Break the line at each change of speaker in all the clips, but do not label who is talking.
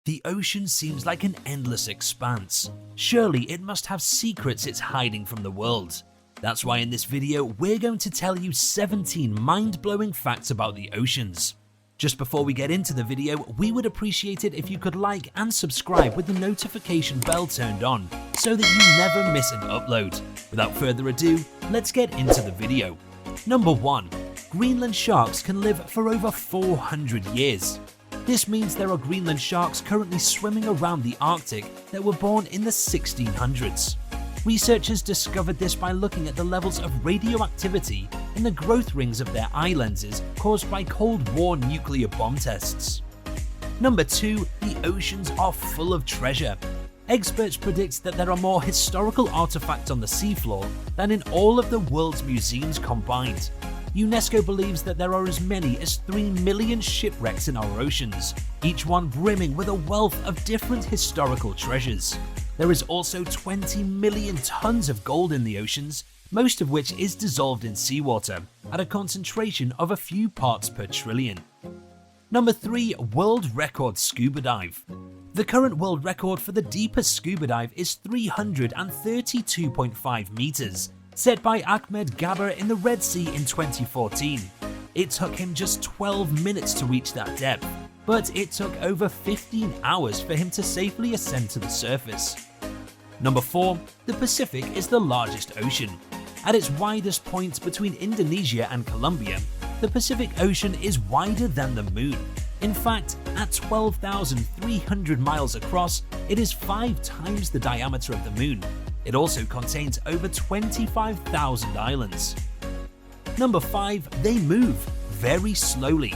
The ocean seems like an endless expanse. Surely it must have secrets it's hiding from the world. That's why in this video we're going to tell you 17 mind-blowing facts about the oceans. Just before we get into the video, we would appreciate it if you could like and subscribe with the notification bell turned on so that you never miss an upload. Without further ado, let's get into the video. Number 1. Greenland sharks can live for over 400 years. This means there are Greenland sharks currently swimming around the Arctic that were born in the 1600s. Researchers discovered this by looking at the levels of radioactivity in the growth rings of their eye lenses caused by Cold War nuclear bomb tests. Number 2. The oceans are full of treasure. Experts predict that there are more historical artifacts on the seafloor than in all of the world's museums combined. UNESCO believes that there are as many as 3 million shipwrecks in our oceans, each one brimming with a wealth of different historical treasures. There is also 20 million tons of gold in the oceans, most of which is dissolved in seawater at a concentration of a few parts per trillion. Number 3. World record scuba dive. The current world record for the deepest scuba dive is 332.5 meters, set by Ahmed Gabr in the Red Sea in 2014. It took him just 12 minutes to reach that depth, but it took over 15 hours for him to safely ascend to the surface. Number 4. The Pacific is the largest ocean. At its widest point between Indonesia and Colombia, the Pacific Ocean is wider than the moon. In fact, at 12,300 miles across, it is 5 times the diameter of the moon. It also contains over 25,000 islands. Number 5. They move very slowly.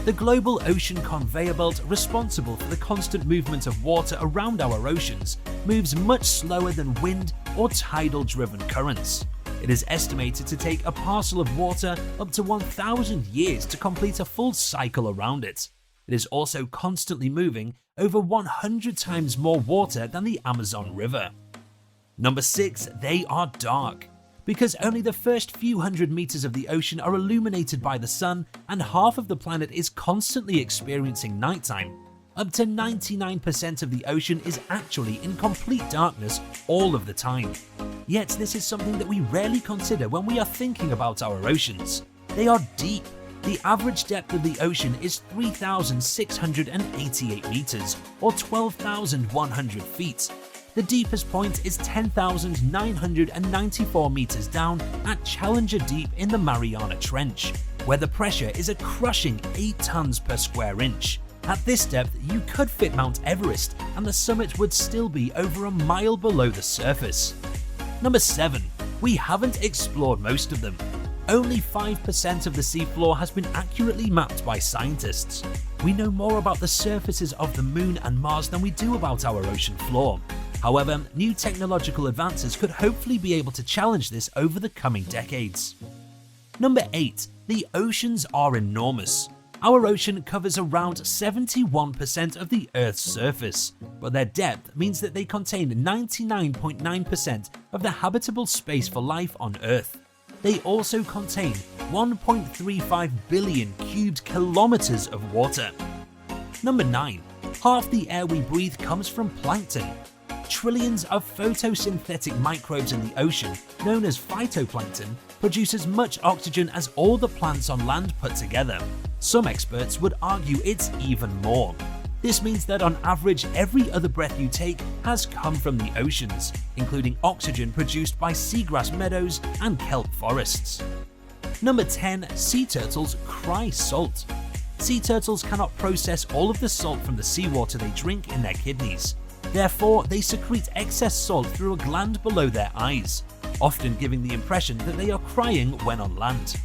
The global ocean conveyor belt responsible for the constant movement of water around our oceans moves much slower than wind or tidal-driven currents. It is estimated to take a parcel of water up to 1,000 years to complete a full cycle around it. It is also constantly moving over 100 times more water than the Amazon River. Number 6. They are dark. Because only the first few hundred meters of the ocean are illuminated by the sun and half of the planet is constantly experiencing nighttime, up to 99% of the ocean is actually in complete darkness all of the time. Yet this is something that we rarely consider when we are thinking about our oceans. They are deep. The average depth of the ocean is 3,688 meters, or 12,100 feet. The deepest point is 10,994 meters down at Challenger Deep in the Mariana Trench, where the pressure is a crushing 8 tons per square inch. At this depth, you could fit Mount Everest, and the summit would still be over a mile below the surface. Number 7. We haven't explored most of them. Only 5% of the seafloor has been accurately mapped by scientists. We know more about the surfaces of the Moon and Mars than we do about our ocean floor. However, new technological advances could hopefully be able to challenge this over the coming decades. Number 8. The oceans are enormous. Our ocean covers around 71% of the Earth's surface, but their depth means that they contain 99.9% of the habitable space for life on Earth. They also contain 1.35 billion cubed kilometers of water. Number 9. Half the air we breathe comes from plankton. Trillions of photosynthetic microbes in the ocean, known as phytoplankton, produce as much oxygen as all the plants on land put together. Some experts would argue it's even more. This means that on average, every other breath you take has come from the oceans, including oxygen produced by seagrass meadows and kelp forests. Number 10. Sea turtles cry salt. Sea turtles cannot process all of the salt from the seawater they drink in their kidneys. Therefore, they secrete excess salt through a gland below their eyes, often giving the impression that they are crying when on land.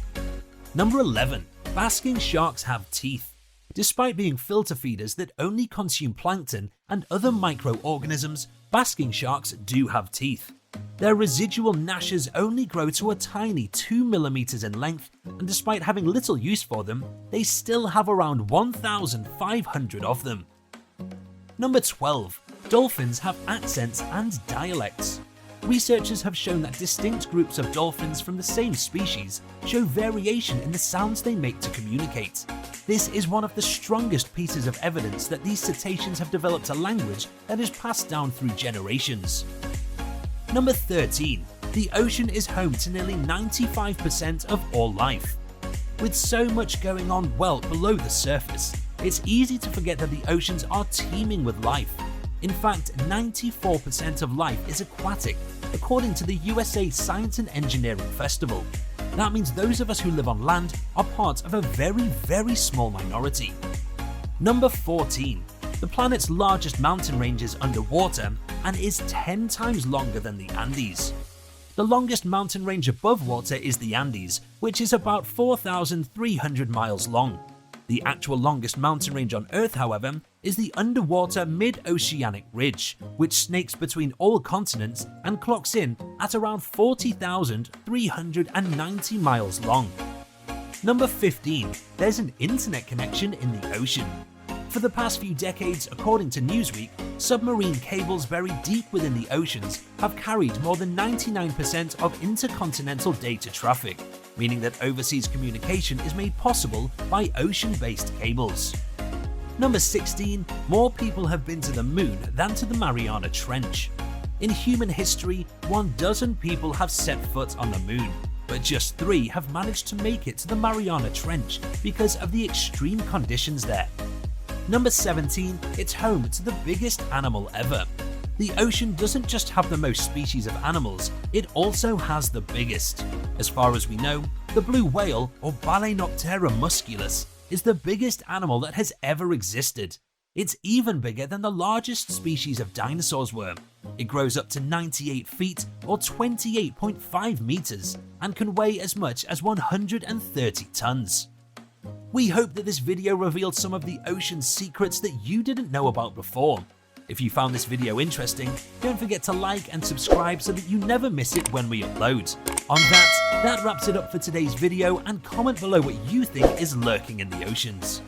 Number 11. Basking sharks have teeth. Despite being filter feeders that only consume plankton and other microorganisms, basking sharks do have teeth. Their residual gnashes only grow to a tiny 2 millimeters in length, and despite having little use for them, they still have around 1,500 of them. Number 12. Dolphins have accents and dialects. Researchers have shown that distinct groups of dolphins from the same species show variation in the sounds they make to communicate. This is one of the strongest pieces of evidence that these cetaceans have developed a language that is passed down through generations. Number 13. The ocean is home to nearly 95% of all life. With so much going on well below the surface, it's easy to forget that the oceans are teeming with life. In fact, 94% of life is aquatic, according to the USA Science and Engineering Festival. That means those of us who live on land are part of a very small minority. Number 14. The planet's largest mountain range is underwater and is 10 times longer than the Andes. The longest mountain range above water is the Andes, which is about 4,300 miles long. The actual longest mountain range on Earth, however, is the underwater mid-oceanic ridge, which snakes between all continents and clocks in at around 40,390 miles long. Number 15. There's an internet connection in the ocean. For the past few decades, according to Newsweek, submarine cables buried deep within the oceans have carried more than 99% of intercontinental data traffic, meaning that overseas communication is made possible by ocean-based cables. Number 16. More people have been to the moon than to the Mariana Trench. In human history, 12 people have set foot on the moon, but just 3 have managed to make it to the Mariana Trench because of the extreme conditions there. Number 17. It's home to the biggest animal ever. The ocean doesn't just have the most species of animals, it also has the biggest. As far as we know, the blue whale, or Balaenoptera musculus, is the biggest animal that has ever existed. It's even bigger than the largest species of dinosaurs were. It grows up to 98 feet or 28.5 meters and can weigh as much as 130 tons. We hope that this video revealed some of the ocean's secrets that you didn't know about before. If you found this video interesting, don't forget to like and subscribe so that you never miss it when we upload. On that wraps it up for today's video, and comment below what you think is lurking in the oceans.